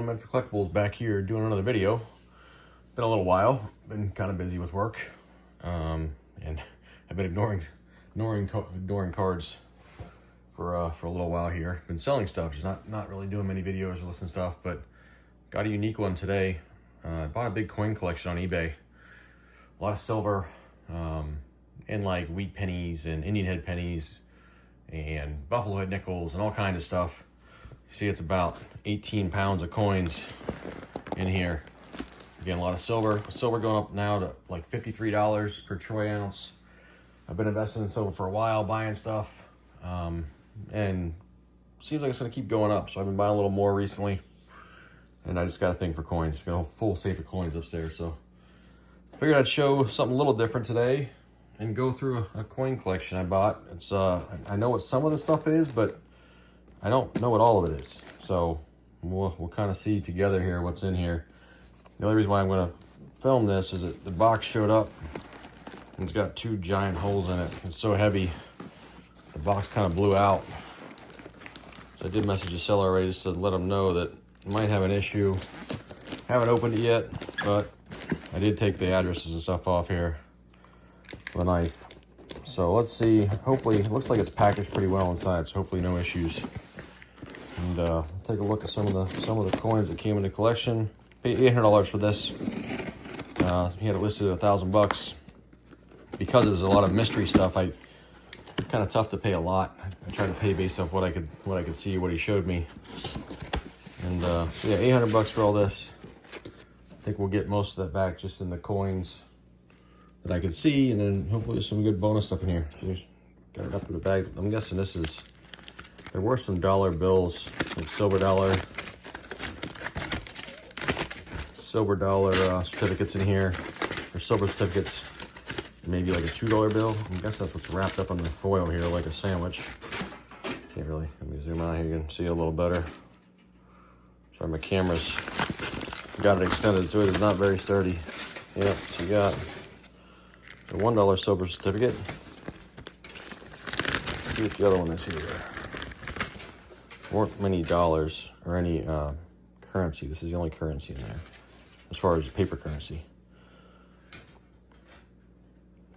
everyone, Medford Collectibles back here doing another video. Been a little while, been kind of busy with work, and I've been ignoring cards for a little while here. Been selling stuff, just not really doing many videos or listing stuff, but got a unique one today. I bought a big coin collection on eBay. A lot of silver, and like wheat pennies and Indian head pennies and buffalo head nickels and all kinds of stuff. You see, it's about 18 pounds of coins in here. Again, a lot of silver. Silver going up now to like $53 per troy ounce. I've been investing in silver for a while, buying stuff, and seems like it's going to keep going up. So I've been buying a little more recently, and I just got a thing for coins. Got a full safe of coins upstairs. So I figured I'd show something a little different today and go through a coin collection I bought. It's I know what some of the stuff is, but I don't know what all of it is. So we'll kind of see together here what's in here. The only reason why I'm going to film this is that the box showed up and it's got two giant holes in it. It's so heavy, the box kind of blew out. So I did message the seller already just to let them know that it might have an issue. Haven't opened it yet, but I did take the addresses and stuff off here with a knife. So let's see. Hopefully, it looks like it's packaged pretty well inside, so hopefully no issues. And take a look at some of the coins that came in the collection. Paid $800 for this. He had it listed at $1,000. Because there's a lot of mystery stuff, it's kind of tough to pay a lot. I tried to pay based off what I could see, what he showed me. And so yeah, $800 for all this. I think we'll get most of that back just in the coins that I could see, and then hopefully there's some good bonus stuff in here. So got it up in the bag. I'm guessing there were some dollar bills, like silver dollar certificates in here, or silver certificates, maybe like a $2 bill. I guess that's what's wrapped up in the foil here, like a sandwich. Can't really, let me zoom out here, you can see it a little better. Sorry, my camera's got it extended, so it is not very sturdy. Yep, so you got the $1 silver certificate. Let's see what the other one is here. Weren't many dollars or any currency. This is the only currency in there, as far as paper currency.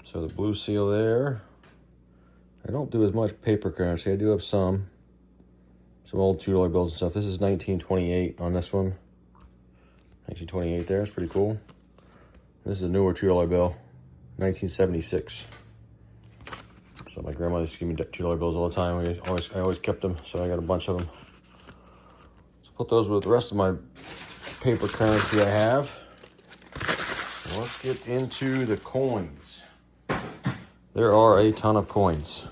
So the blue seal there. I don't do as much paper currency. I do have some old $2 bills and stuff. This is 1928 on this one. 1928 there. It's pretty cool. This is a newer $2 bill. 1976. So my grandmother used to give me $2 bills all the time. I always kept them, so I got a bunch of them. Let's put those with the rest of my paper currency I have. Let's get into the coins. There are a ton of coins.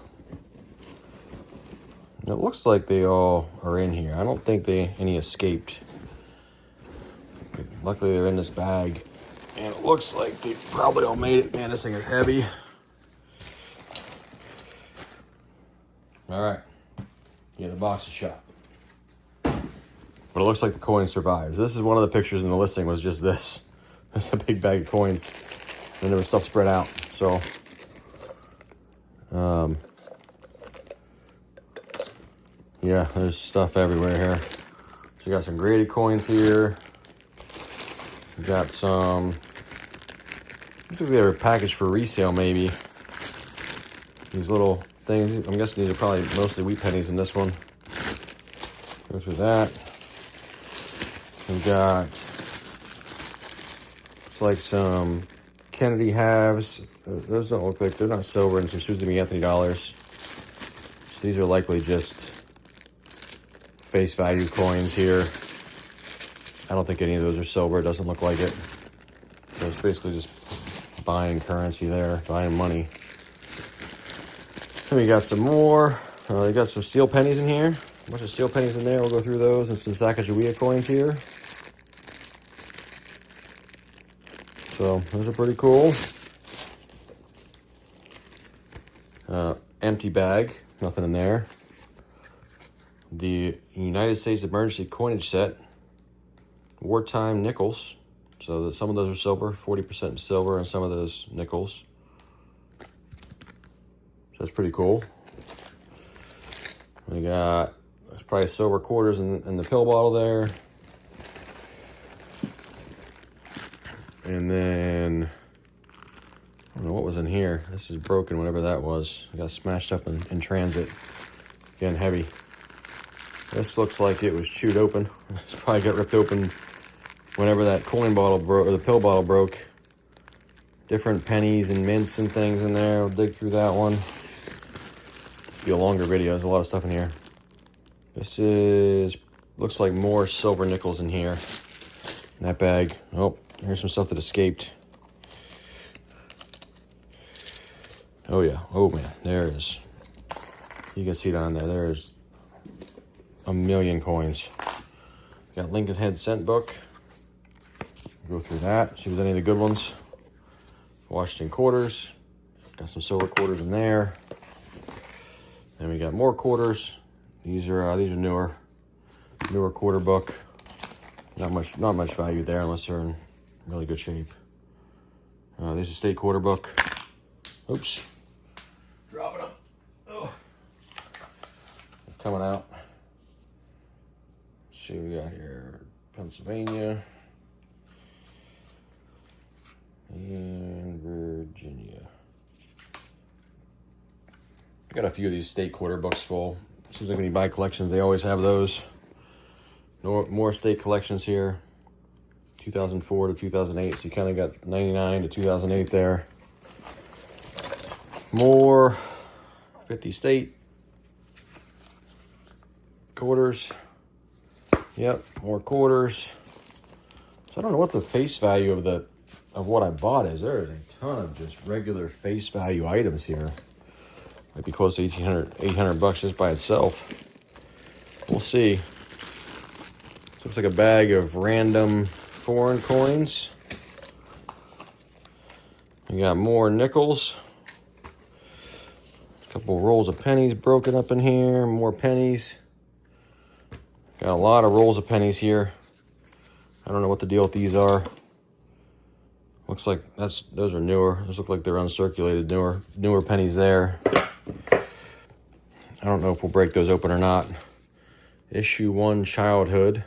It looks like they all are in here. I don't think any escaped. Luckily they're in this bag. And it looks like they probably all made it. Man, this thing is heavy. All right. Yeah, the box is shut. But it looks like the coin survived. This is one of the pictures in the listing, was just this. It's a big bag of coins. And there was stuff spread out. So, yeah, there's stuff everywhere here. So you got some graded coins here. You got some, looks like they were packaged for resale maybe. These little things, I'm guessing these are probably mostly wheat pennies in this one. Go through that. We've got, it's like some Kennedy halves. Those don't look like, they're not silver, and some Susan B. Anthony dollars. So these are likely just face value coins here. I don't think any of those are silver. It doesn't look like it. So it's basically just buying currency there, buying money. Then we got some more. You got some steel pennies in here. A bunch of steel pennies in there. We'll go through those, and some Sacagawea coins here. So those are pretty cool. Empty bag, nothing in there. The United States Emergency Coinage Set. Wartime nickels. So some of those are silver, 40% silver, and some of those nickels. So that's pretty cool. We got, there's probably silver quarters in the pill bottle there. And then, I don't know what was in here. This is broken, whatever that was. It got smashed up in transit. Again, heavy. This looks like it was chewed open. This probably got ripped open whenever that coin bottle broke, or the pill bottle broke. Different pennies and mints and things in there. I'll dig through that one. Be a longer video. There's a lot of stuff in here. This is, looks like more silver nickels in here. In that bag. Oh, here's some stuff that escaped. Oh yeah, oh man, there is. You can see down there, there's a million coins. Got Lincoln Head cent book. Go through that, see if there's any of the good ones. Washington quarters. Got some silver quarters in there. Then we got more quarters. These are newer quarter book. Not much value there unless they're in really good shape. There's a state quarter book. Oops. Dropping them. Oh. Coming out. Let's see what we got here. Pennsylvania. And Virginia. I got a few of these state quarter books full. Seems like when you buy collections, they always have those. More state collections here. 2004 to 2008, so you kind of got 99 to 2008 there. More 50 state quarters. Yep, more quarters. So I don't know what the face value of what I bought is. There is a ton of just regular face value items here. Might be close to 800 bucks just by itself. We'll see. Looks like a bag of random foreign coins. We got more nickels. A couple rolls of pennies broken up in here. More pennies. Got a lot of rolls of pennies here. I don't know what the deal with these are. Looks like those are newer. Those look like they're uncirculated, newer pennies there. I don't know if we'll break those open or not. Issue 1 childhood.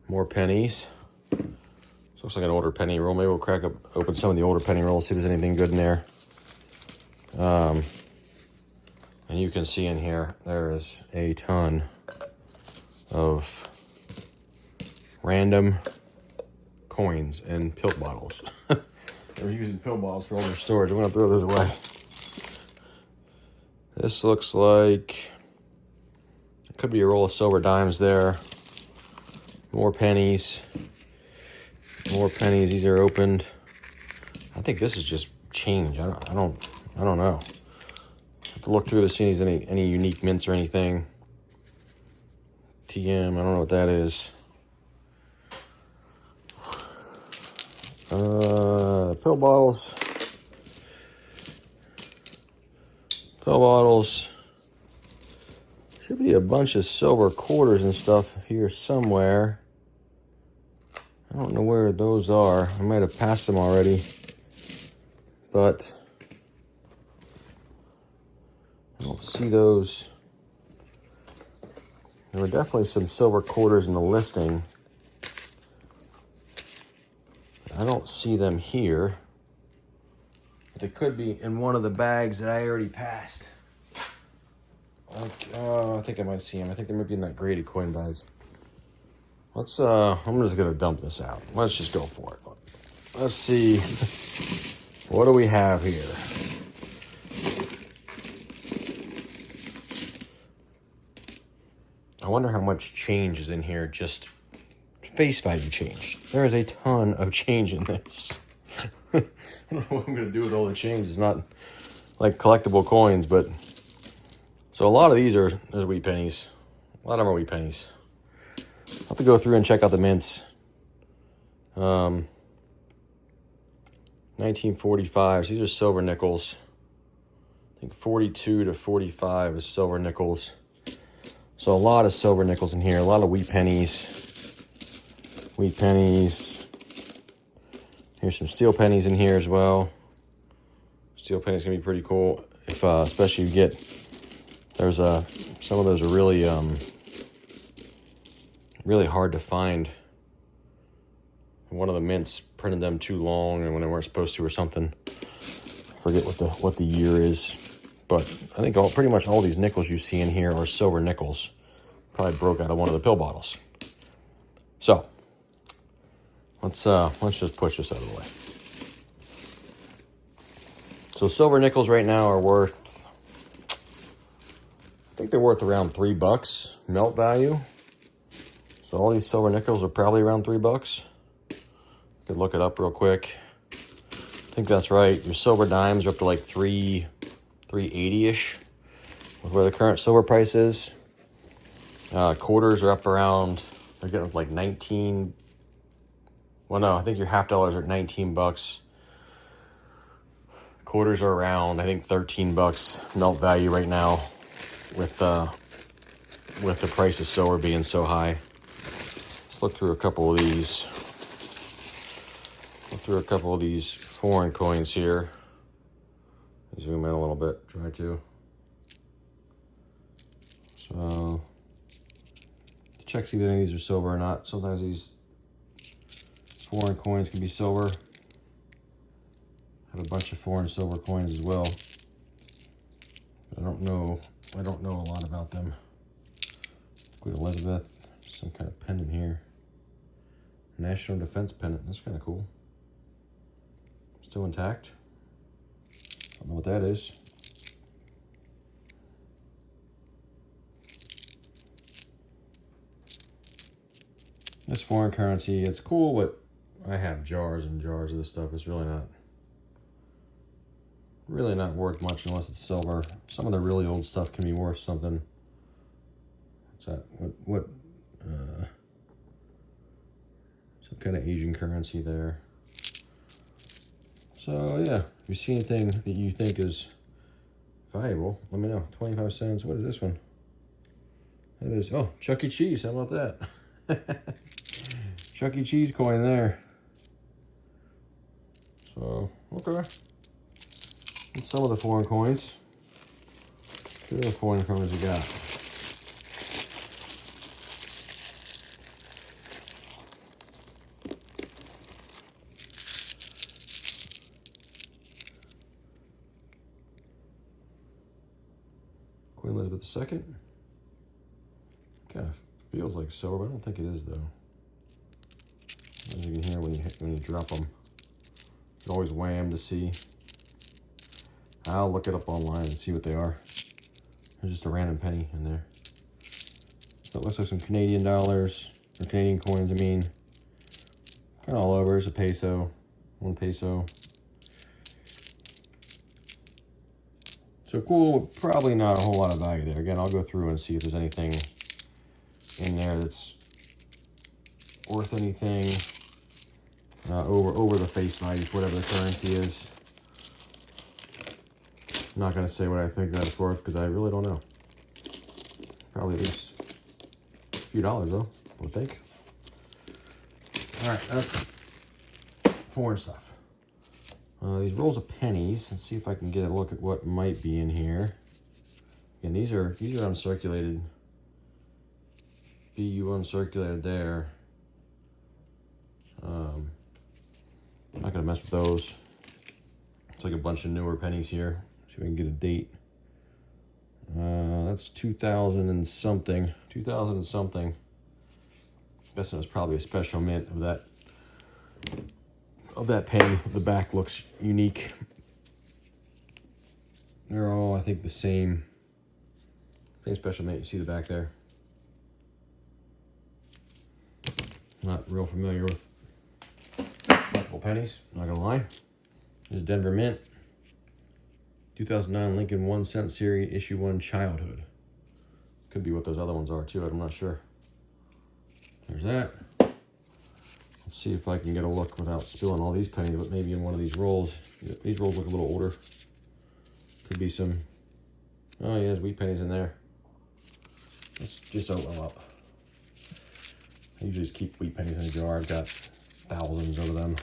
More pennies. This looks like an older penny roll. Maybe we'll open some of the older penny rolls, see if there's anything good in there. And you can see in here, there is a ton of random coins and pill bottles. They're using pill bottles for all their storage. I'm gonna throw those away. This looks like it could be a roll of silver dimes there. More pennies. More pennies. These are opened. I think this is just change. I don't know. Have to look through to see if there's any unique mints or anything. TM. I don't know what that is. Pill bottles. Pill bottles. Should be a bunch of silver quarters and stuff here somewhere. I don't know where those are. I might have passed them already. But I don't see those. There were definitely some silver quarters in the listing. I don't see them here. But they could be in one of the bags that I already passed. I think I might see them. I think they might be in that graded coin bag. I'm just gonna dump this out. Let's just go for it. Let's see. What do we have here? I wonder how much change is in here, just face value change. There is a ton of change in this. I don't know what I'm going to do with all the change. It's not like collectible coins, but... So a lot of these there's wheat pennies. A lot of them are wheat pennies. I'll have to go through and check out the mints. 1945s. These are silver nickels. I think 42 to 45 is silver nickels. So a lot of silver nickels in here. A lot of wheat pennies. Wheat pennies. Here's some steel pennies in here as well. Steel pennies gonna be pretty cool. If especially if you get some of those are really really hard to find one of the mints printed them too long and when they weren't supposed to or something. I forget what the year is. But I think pretty much all these nickels you see in here are silver nickels. Probably broke out of one of the pill bottles. So let's just push this out of the way. So silver nickels right now are worth, I think they're worth around $3 melt value. So all these silver nickels are probably around $3. Could look it up real quick. I think that's right. Your silver dimes are up to like $3.80-ish with where the current silver price is. Quarters are up around, they're getting like 19. Well, no, I think your half dollars are at $19. Quarters are around, I think, $13 melt value right now with the price of silver being so high. Let's look through a couple of these. Look through a couple of these foreign coins here. Zoom in a little bit, try to. So, check see if any of these are silver or not. Sometimes these foreign coins can be silver. Have a bunch of foreign silver coins as well. But I don't know a lot about them. Queen Elizabeth, some kind of pendant here. National Defense pendant, that's kind of cool. Still intact. Don't know what that is. This foreign currency, it's cool, but I have jars and jars of this stuff. It's really not worth much unless it's silver. Some of the really old stuff can be worth something. What's that? Some kind of Asian currency there. So yeah, if you see anything that you think is valuable, let me know. 25 cents. What is this one? That is, oh, Chuck E. Cheese. How about that? Chuck E. Cheese coin there. So, okay. And some of the foreign coins. What other foreign coins you got? Queen Elizabeth II. Kind of feels like silver, but I don't think it is though. As you can hear when you drop them, you always weigh them to see. I'll look it up online and see what they are. There's just a random penny in there. So it looks like some Canadian dollars, or Canadian coins, I mean. Kind of all over. There's a peso, 1 peso. So cool, but probably not a whole lot of value there. Again, I'll go through and see if there's anything in there that's worth anything over the face value, whatever the currency is. I'm not going to say what I think that's worth because I really don't know. Probably at least a few dollars though, I would think. All right, that's foreign stuff. These rolls of pennies. Let's see if I can get a look at what might be in here. And these are uncirculated. BU uncirculated there. I'm not gonna mess with those. It's like a bunch of newer pennies here. See if I can get a date. That's 2000 and something. 2000 and something. Guessing it's probably a special mint of that penny. The back looks unique. They're all, I think, the same special mint. You see the back there. Not real familiar with collectible pennies, not gonna lie. Here's Denver Mint. 2009 Lincoln 1 cent series, issue 1, childhood. Could be what those other ones are too, I'm not sure. There's that. Let's see if I can get a look without spilling all these pennies, but maybe in one of these rolls. These rolls look a little older. Could be some, oh yeah, there's wheat pennies in there. Let's just open them up. I usually just keep wheat pennies in a jar. I've got thousands of them.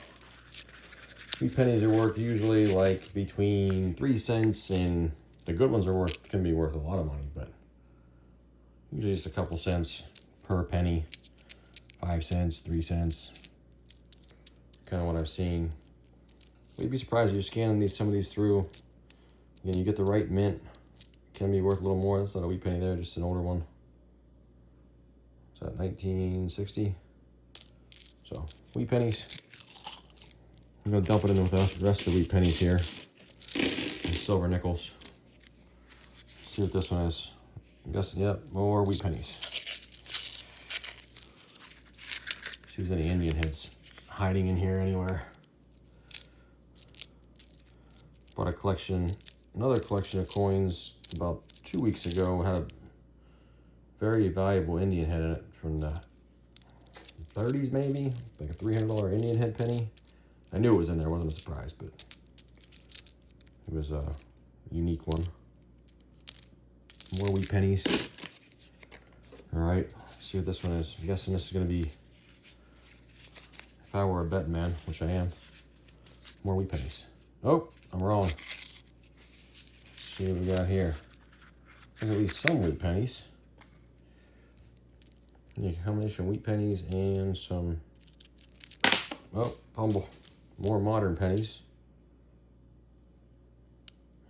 Wheat pennies are worth usually like between 3 cents and the good ones can be worth a lot of money, but usually just a couple cents per penny. 5 cents, 3 cents. kind of what I've seen. You'd be surprised if you're scanning some of these through. Again, you get the right mint. It can be worth a little more. That's not a wheat penny there, just an older one. Is that 1960? So, wheat pennies. I'm gonna dump it in with the rest of the wheat pennies here. And silver nickels. Let's see what this one is. I'm guessing, yep, more wheat pennies. See if there's any Indian heads hiding in here anywhere. Bought a collection, another collection of coins about 2 weeks ago. It had a very valuable Indian head in it from the 30s maybe, like a $300 Indian head penny. I knew it was in there, it wasn't a surprise, but it was a unique one. More wheat pennies. All right, let's see what this one is. I'm guessing this is gonna be, if I were a betting man, which I am, more wheat pennies. Oh, I'm wrong. Let's see what we got here. There's at least some wheat pennies. Yeah, combination of wheat pennies and some, oh, fumble. More modern pennies.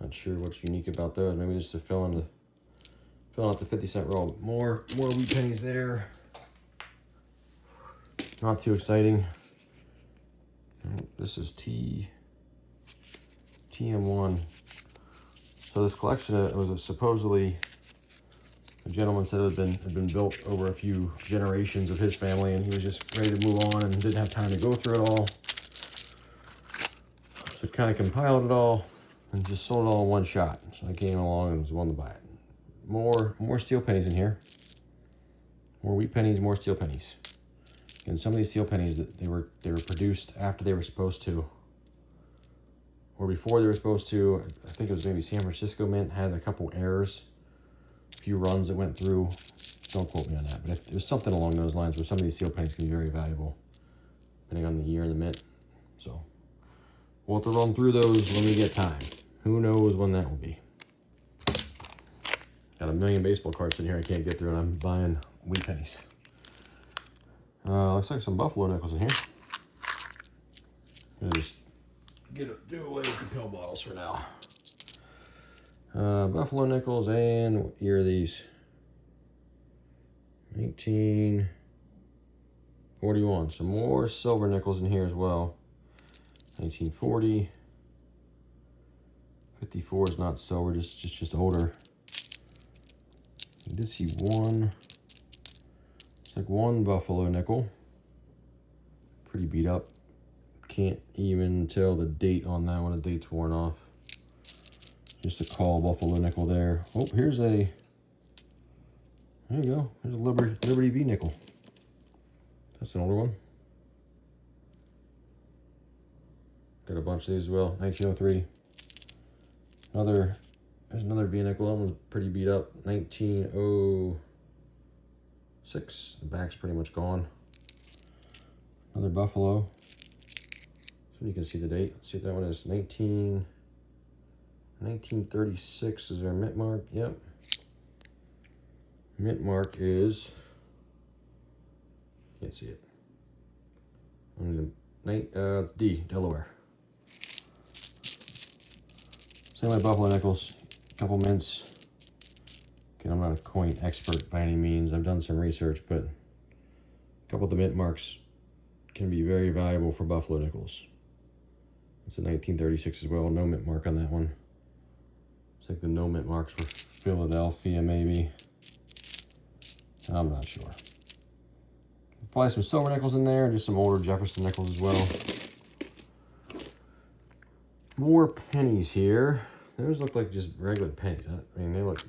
Not sure what's unique about those. Maybe just to fill out the 50-cent roll. More wheat pennies there. Not too exciting. This is TM1. So this collection was supposedly, a gentleman said it had been built over a few generations of his family, and he was just ready to move on and didn't have time to go through it all. So kind of compiled it all and just sold it all in one shot. So I came along and was one to buy it. More steel pennies in here. More wheat pennies, more steel pennies. And some of these steel pennies, they were produced after they were supposed to, or before they were supposed to. I think it was maybe San Francisco Mint had a couple errors, a few runs that went through. Don't quote me on that, but it was something along those lines where some of these steel pennies can be very valuable, depending on the year and the mint. So we'll have to run through those when we get time. Who knows when that will be. Got a million baseball cards in here I can't get through, and I'm buying wheat pennies. Looks like some buffalo nickels in here. I'm gonna just do away with the pill bottles for now. Buffalo nickels, and what year are these? 1941. Some more silver nickels in here as well. 1940. 54 is not silver, just older. I did see one. It's like one buffalo nickel. Pretty beat up. Can't even tell the date on that one. The date's worn off. Just a call buffalo nickel there. Oh, here's a, there you go. There's a Liberty V nickel. That's an older one. Got a bunch of these as well. 1903. There's another V nickel. That one's pretty beat up. 1906. The back's pretty much gone. Another buffalo. So you can see the date. Let's see if that one is 1936 is our mint mark. Yep. Mint mark is, can't see it. D, Delaware. Same with buffalo nickels, a couple mints. Okay, I'm not a coin expert by any means. I've done some research, but a couple of the mint marks can be very valuable for buffalo nickels. It's a 1936 as well. No mint mark on that one. It's like the no mint marks were Philadelphia, maybe. I'm not sure. Probably some silver nickels in there, and just some older Jefferson nickels as well. More pennies here. Those look like just regular pennies. I mean, they look,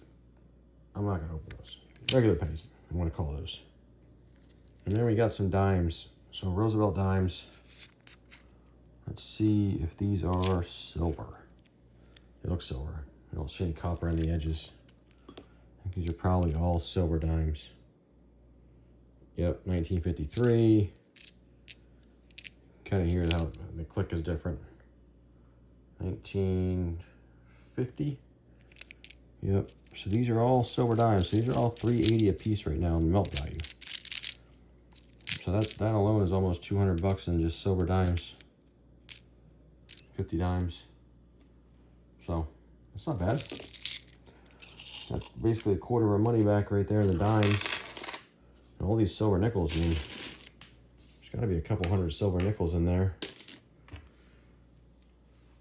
I'm not gonna open those. Regular pennies, I wanna call those. And then we got some dimes. So Roosevelt dimes. Let's see if these are silver. They look silver. A little shade copper on the edges. I think these are probably all silver dimes. Yep, 1953. Kind of hear how the click is different. 1950. Yep. So these are all silver dimes. So these are all $3.80 a piece right now in the melt value. So that alone is almost 200 bucks in just silver dimes. 50 dimes. So it's not bad. That's basically a quarter of our money back right there in the dimes. And all these silver nickels, I mean, there's got to be a couple hundred silver nickels in there.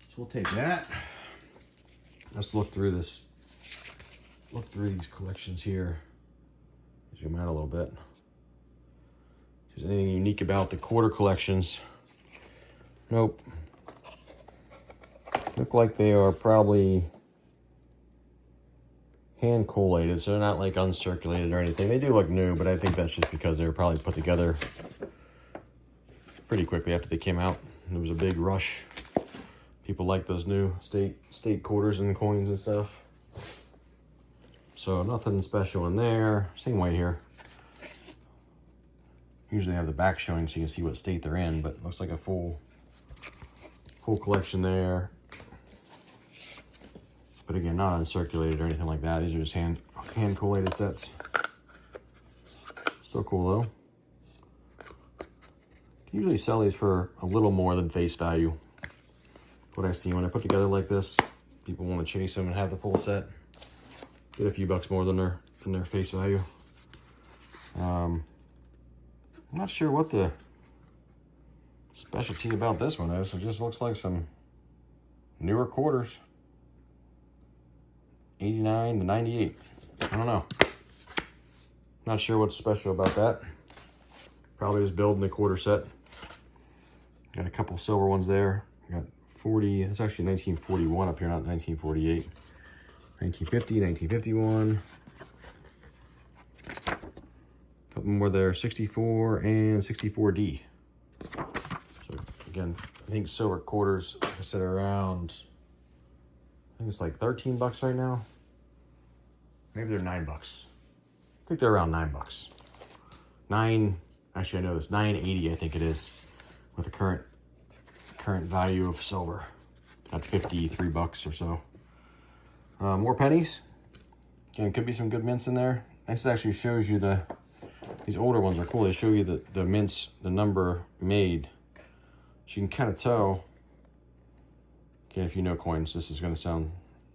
So we'll take that. Let's look through this. Look through these collections here. Zoom out a little bit. If there's anything unique about the quarter collections. Nope. Look like they are probably hand collated, so they're not like uncirculated or anything. They do look new, but I think that's just because they were probably put together pretty quickly after they came out. There was a big rush. People like those new state quarters and coins and stuff. So nothing special in there. Same way here. Usually have the back showing so you can see what state they're in, but it looks like a full collection there. But again, not uncirculated or anything like that. These are just hand collated sets. Still cool though. Usually sell these for a little more than face value. What I've seen when I put together like this, people want to chase them and have the full set. Get a few bucks more than their face value. I'm not sure what the specialty about this one is. It just looks like some newer quarters. 89 to 98. I don't know. Not sure what's special about that. Probably just building the quarter set. Got a couple silver ones there. Got 40, it's actually 1941 up here, not 1948. 1950, 1951. Couple more there, 64 and 64D. So again, I think silver quarters I said around, I think it's like 13 bucks right now. Maybe they're 9 bucks. I think they're around 9 bucks. Actually I know this, 9.80 I think it is with the current value of silver. At 53 bucks or so. More pennies. Again, could be some good mints in there. This actually shows you these older ones are cool. They show you the mints, the number made. So you can kind of tell. Again, if you know coins, this is going to sound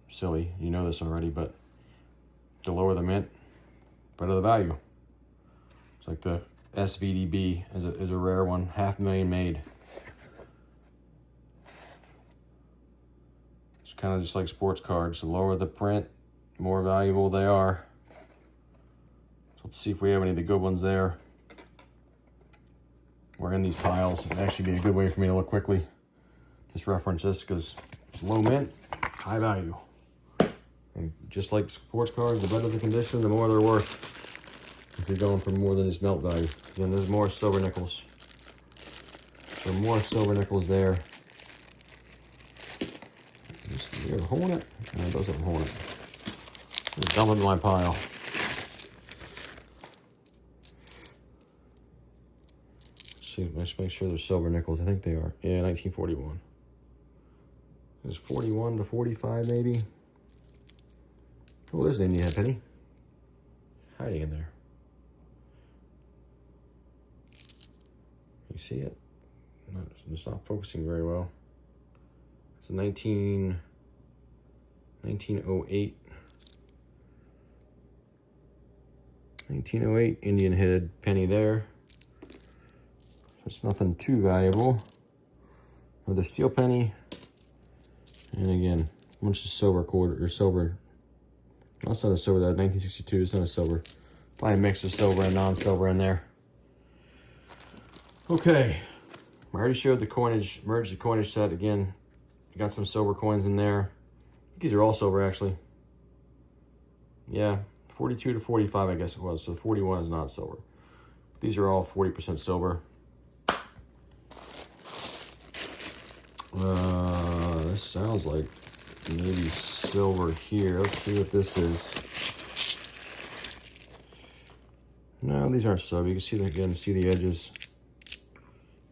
silly. You know this already, but the lower the mint, better the value. It's like the SVDB is a rare one, 500,000 made. It's kind of just like sports cards. The lower the print, the more valuable they are. So let's see if we have any of the good ones there. We're in these piles. It'd actually be a good way for me to look quickly. Just reference this because it's low mint, high value. And just like sports cards, the better the condition, the more they're worth. If you're going for more than just melt value. Again, there's more silver nickels. So more silver nickels there. You're holding it? No, it doesn't hold it. Just dump it in my pile. Let's make sure they're silver nickels. I think they are. Yeah, 1941. There's 41 to 45 maybe. Oh, there's an Indian penny. Hiding in there. You see it? It's not focusing very well. It's a 1908. 1908 Indian head penny there. It's nothing too valuable. Another steel penny. And again, a bunch of silver quarter or silver. That's not a silver, that 1962, it's not a silver. Probably a mix of silver and non-silver in there. Okay. I already showed the coinage, merged the coinage set again. Got some silver coins in there. These are all silver actually. Yeah, 42 to 45 I guess it was. So 41 is not silver. These are all 40% silver. This sounds like maybe silver here. Let's see what this is. No, these aren't silver. You can see again, see the edges.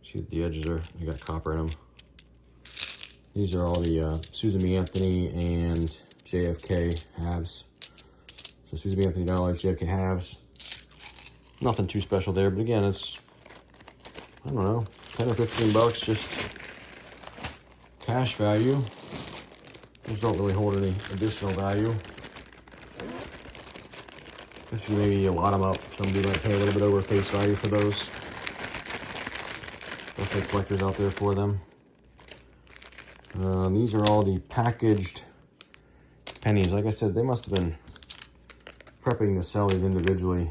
See that the edges they got copper in them. These are all the Susan B. Anthony and JFK halves. So Susan B. Anthony dollars, JFK halves. Nothing too special there, but again, it's, I don't know, 10 or 15 bucks just cash value. These don't really hold any additional value. If you maybe lot them up, somebody might pay a little bit over face value for those. There'll be collectors out there for them. These are all the packaged pennies. Like I said, they must have been prepping to sell these individually.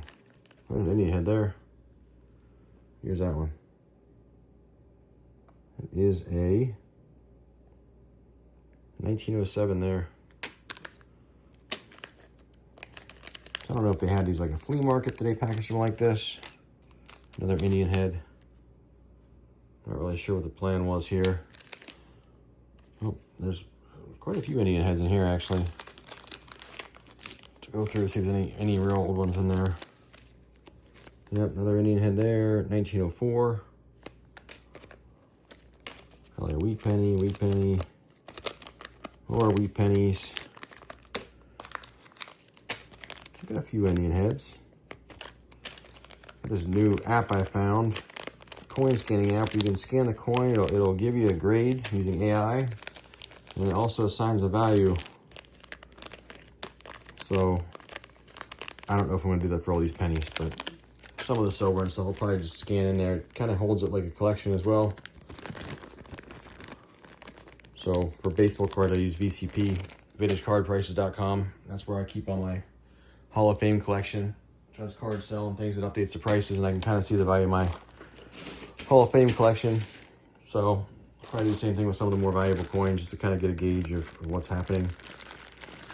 There's an Indian head there. Here's that one. It is a 1907 there. So I don't know if they had these like a flea market that they packaged them like this. Another Indian head. Not really sure what the plan was here. Oh, there's quite a few Indian heads in here actually. To go through, see if there's any real old ones in there. Yep, another Indian head there, 1904. Probably a wheat penny, more wheat pennies. Look at a few Indian heads. This new app I found, coin scanning app. You can scan the coin, it'll give you a grade using AI, and it also assigns a value. So I don't know if I'm gonna do that for all these pennies, but some of the silver and stuff I'll probably just scan in there. It kind of holds it like a collection as well. So for baseball card, I use VCP, vintagecardprices.com. That's where I keep all my Hall of Fame collection. Trust cards sell and things that updates the prices, and I can kind of see the value of my Hall of Fame collection. So I'll probably do the same thing with some of the more valuable coins, just to kind of get a gauge of what's happening.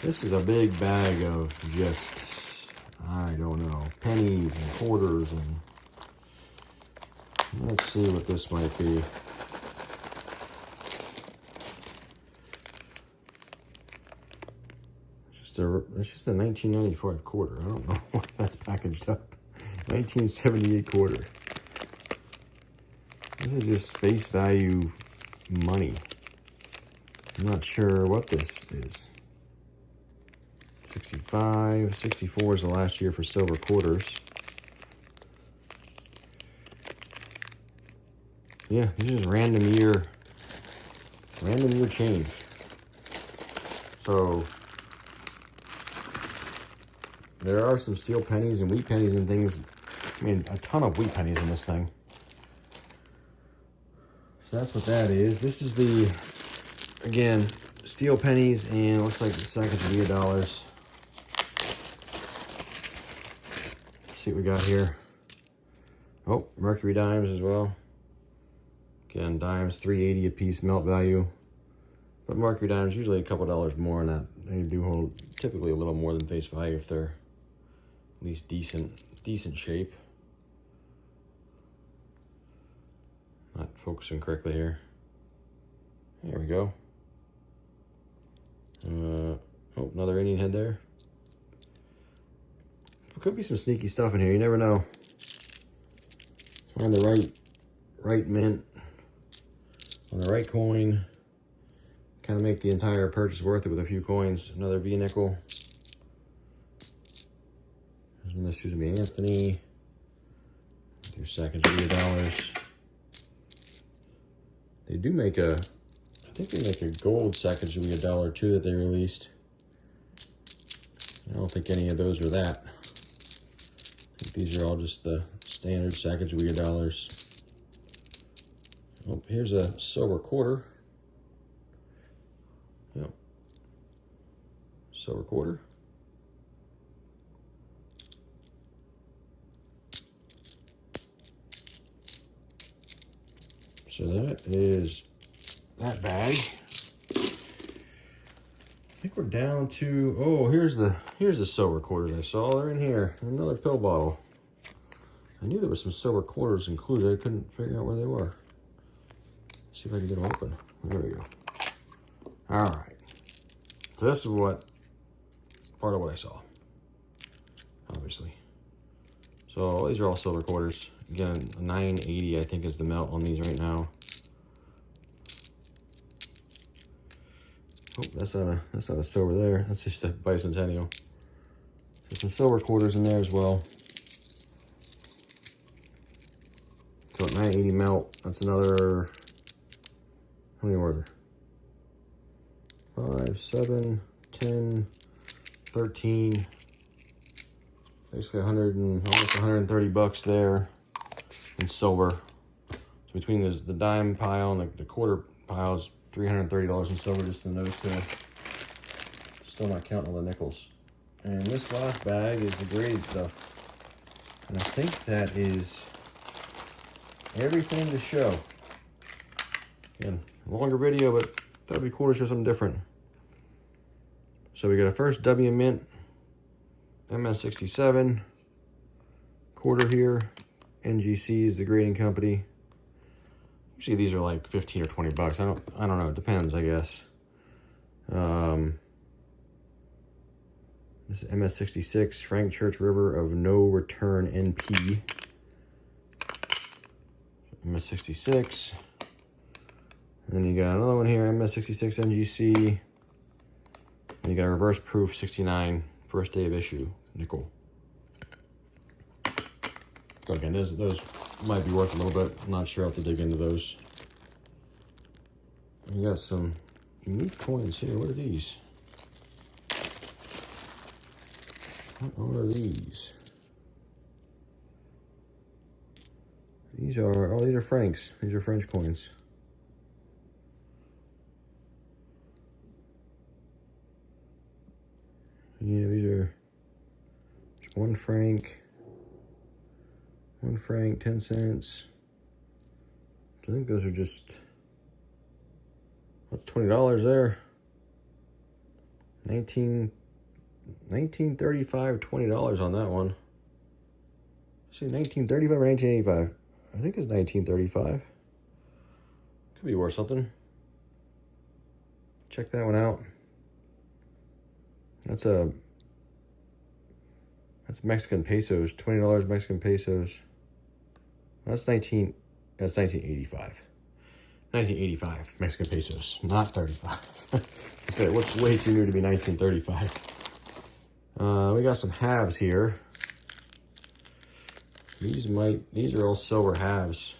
This is a big bag of just, I don't know, pennies and quarters, and let's see what this might be. It's just a 1995 quarter. I don't know why that's packaged up. 1978 quarter. This is just face value money. I'm not sure what this is. 65, 64 is the last year for silver quarters. Yeah, this is random year change. So there are some steel pennies and wheat pennies and things. I mean, a ton of wheat pennies in this thing. So that's what that is. This is the, again, steel pennies, and it looks like the second to be $1. Let's see what we got here. Oh, mercury dimes as well. Again, dimes, $3.80 a piece melt value. But mercury dimes, usually a couple dollars more than that. They do hold typically a little more than face value if they're at least decent shape. Not focusing correctly here. There we go. Oh, another Indian head there. There could be some sneaky stuff in here. You never know. Find the right mint on the right coin. Kind of make the entire purchase worth it with a few coins. Another V nickel. This used to be Anthony. Your second $1. They do make I think they make a gold second should be $1 too that they released. I don't think any of those are that. I think these are all just the standard second should be $1. Oh, here's a silver quarter. Yep. Silver quarter. So that is that bag. I think we're down to, oh, here's the silver quarters I saw. They're in here. Another pill bottle. I knew there was some silver quarters included. I couldn't figure out where they were. Let's see if I can get them open. There we go. All right. So this is part of what I saw, obviously. So these are all silver quarters. Again, $9.80 I think is the melt on these right now. Oh, that's not a silver there. That's just a bicentennial. So some silver quarters in there as well. So at $9.80 melt, that's another, how many were there? 5, 7, 10, 13. Basically almost 130 bucks there in silver. So between the dime pile and the quarter pile is $330 in silver just in those two. Still not counting all the nickels. And this last bag is the graded stuff. And I think that is everything to show. Again, longer video, but that'd be cool to show something different. So we got a first W Mint MS67 quarter here. NGC is the grading company. Usually these are like 15 or 20 bucks. I don't know. It depends, I guess. This is MS66 Frank Church River of No Return NP. MS66. And then you got another one here, MS66 NGC. And you got a reverse proof 69 first day of issue nickel. So again, those might be worth a little bit. I'm not sure. I'll have to dig into those. We got some unique coins here. What are these? What are these? These are francs. These are French coins. Yeah, these are 1 franc. 1 franc, 10 cents. So I think those are just, what's $20 there? 1935, $20 on that one. See, 1935 or 1985? I think it's 1935. Could be worth something. Check that one out. That's Mexican pesos, $20 Mexican pesos. That's 1985. 1985 Mexican pesos, not 35. I said it looks way too new to be 1935. We got some halves here. These are all silver halves.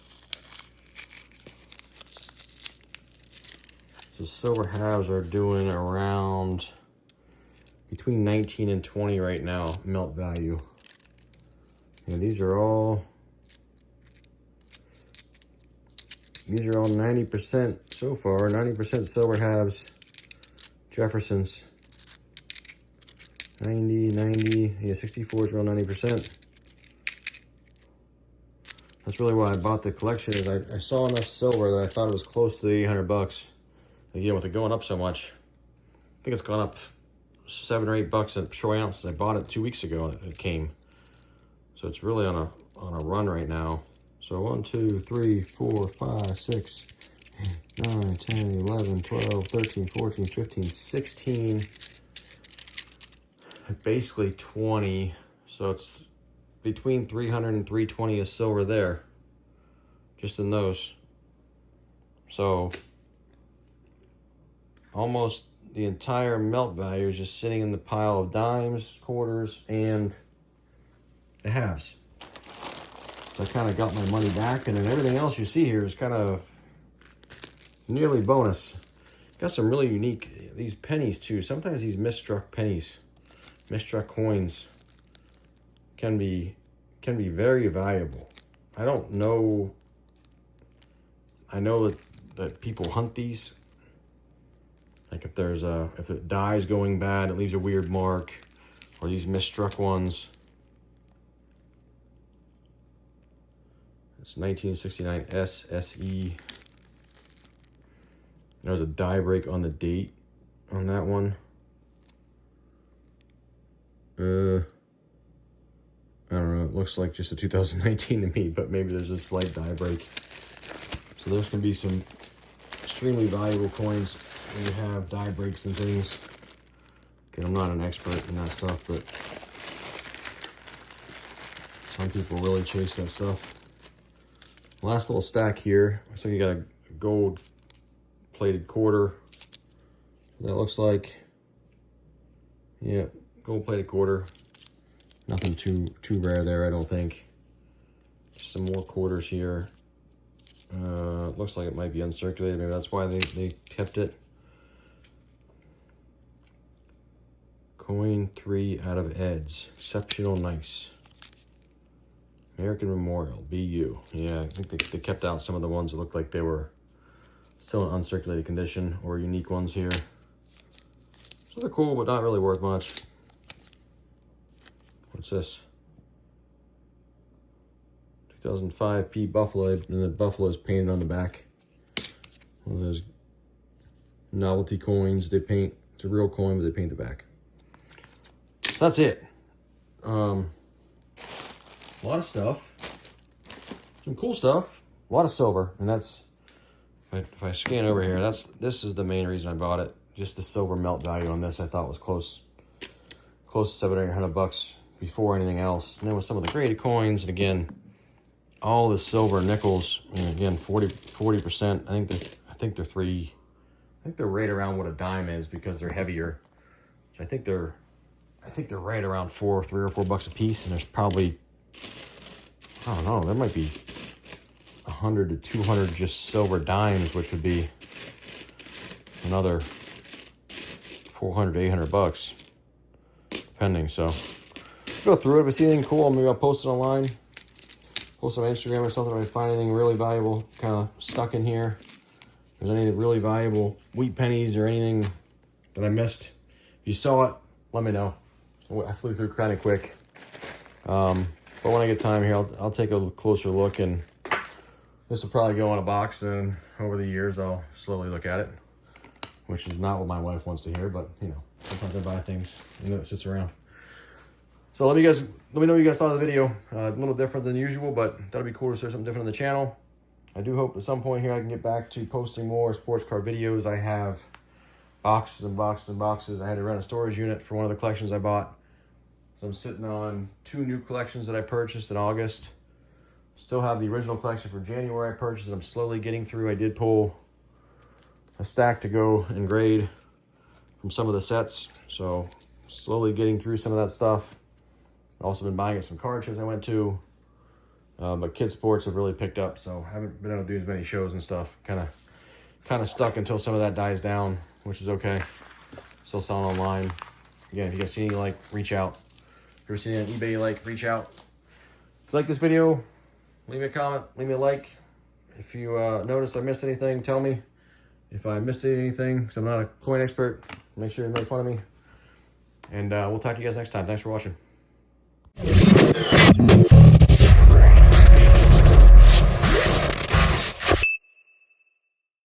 So silver halves are doing around between 19 and 20 right now, melt value. And these are all 90% so far, 90% silver halves, Jeffersons. 90, yeah, 64 is around 90%. That's really why I bought the collection, is I saw enough silver that I thought it was close to the 800 bucks. Again, with it going up so much, I think it's gone up 7 or 8 bucks a troy ounce. I bought it 2 weeks ago and it came. So it's really on a run right now. So 1, 2, 3, 4, 5, 6, 9, 10, 11, 12, 13, 14, 15, 16. Basically 20. So it's between 300 and 320 of silver there. Just in those. So almost the entire melt value is just sitting in the pile of dimes, quarters, and the halves. So I kind of got my money back, and then everything else you see here is kind of nearly bonus. Got some really unique, these pennies too. Sometimes these misstruck pennies, misstruck coins can be very valuable. I don't know. I know that people hunt these. Like if it dies going bad, it leaves a weird mark, or these misstruck ones. It's 1969 SSE. There's a die break on the date on that one. I don't know, it looks like just a 2019 to me, but maybe there's a slight die break. So those can be some extremely valuable coins when you have die breaks and things. Okay, I'm not an expert in that stuff, but some people really chase that stuff. Last little stack here. So you got a gold plated quarter. That looks like, yeah, gold plated quarter. Nothing too rare there, I don't think. Just some more quarters here. Looks like it might be uncirculated. Maybe that's why they kept it. Coin 3 out of Ed's. Exceptional nice. American Memorial, BU. Yeah, I think they kept out some of the ones that looked like they were still in uncirculated condition, or unique ones here. So they're cool, but not really worth much. What's this? 2005 P Buffalo, and the Buffalo is painted on the back. One of those novelty coins they paint. It's a real coin, but they paint the back. So that's it. A lot of stuff. Some cool stuff. A lot of silver, and that's, if I scan over here, this is the main reason I bought it. Just the silver melt value on this I thought was close to $700 or $800 before anything else. And then with some of the graded coins, and again, all the silver nickels, and again, 40%. I think they're right around what a dime is because they're heavier. So I think they're right around $3 or $4 a piece, and there's probably, I don't know, there might be 100 to 200 just silver dimes, which would be another $400 to $800, depending. So go through it. If I see anything cool, maybe I'll post it online, post it on Instagram or something. If I find anything really valuable kind of stuck in here, if there's any really valuable wheat pennies or anything that I missed, if you saw it, let me know. I flew through kind of quick, but when I get time here, I'll take a closer look, and this will probably go in a box, and over the years I'll slowly look at it, which is not what my wife wants to hear, but you know, sometimes I buy things and it sits around. So let me know what you guys thought of the video. A little different than usual, but that'd be cool to start something different on the channel. I do hope at some point here I can get back to posting more sports card videos. I have boxes and boxes and boxes. I had to rent a storage unit for one of the collections I bought. So I'm sitting on 2 new collections that I purchased in August. Still have the original collection for January I purchased, and I'm slowly getting through. I did pull a stack to go and grade from some of the sets, so slowly getting through some of that stuff. I've also been buying at some card shows I went to, but kids sports have really picked up, so I haven't been able to do as many shows and stuff. Kind of stuck until some of that dies down, which is okay. Still selling online. Again, if you guys see any, like, reach out. If you're seeing it on eBay, like, reach out. If you like this video, leave me a comment, leave me a like. If you notice I missed anything, tell me. If I missed anything, because I'm not a coin expert, make sure you make fun of me. And we'll talk to you guys next time. Thanks for watching.